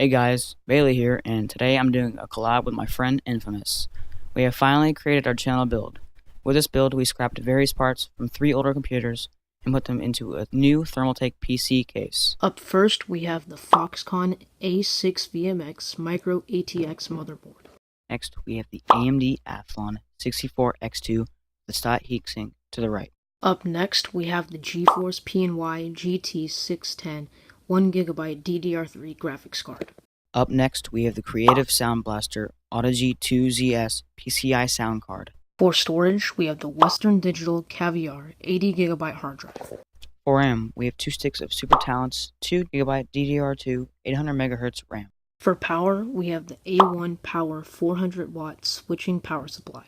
Hey guys, Bailey here, and today I'm doing a collab with my friend Infamous. We have finally created our channel build. With this build, we scrapped various parts from 3 older computers and put them into a new Thermaltake PC case. Up first, we have the Foxconn A6VMX Micro ATX motherboard. Next, we have the AMD Athlon 64X2 with STAT heatsink to the right. Up next, we have the GeForce PNY GT610 1GB DDR3 graphics card. Up next, we have the Creative Sound Blaster Audigy 2ZS PCI sound card. For storage, we have the Western Digital Caviar 80GB hard drive. For RAM, we have 2 sticks of Super Talents 2GB DDR2 800MHz RAM. For power, we have the A1 Power 400-watt switching power supply.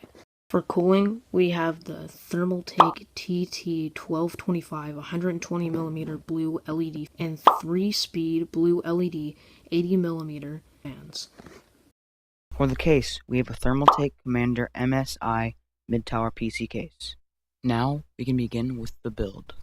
For cooling, we have the Thermaltake TT1225 120mm blue LED and 3-speed blue LED 80mm fans. For the case, we have a Thermaltake Commander MSI mid-tower PC case. Now we can begin with the build.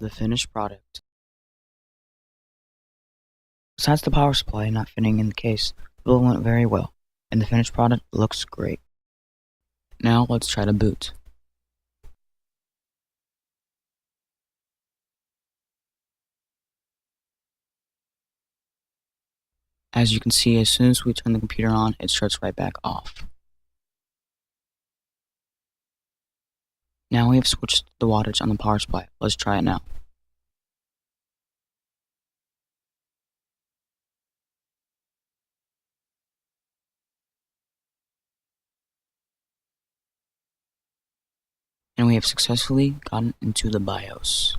the finished product. Besides the power supply not fitting in the case, the build went very well, and the finished product looks great. Now let's try to boot. As you can see, as soon as we turn the computer on, it shuts right back off. Now we have switched the wattage on the power supply. Let's try it now. And we have successfully gotten into the BIOS.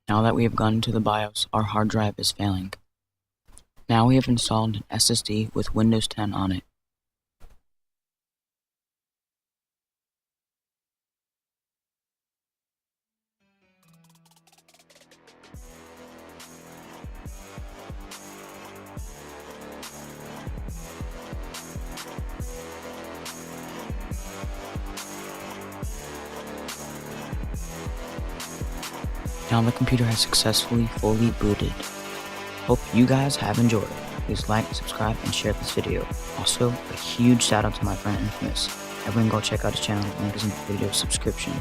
Now that we have gone into the BIOS, our hard drive is failing. Now we have installed an SSD with Windows 10 on it. Now the computer has successfully fully booted. Hope you guys have enjoyed. Please like, subscribe, and share this video. Also, a huge shout out to my friend Infamous. Everyone go check out his channel, link is in the video description.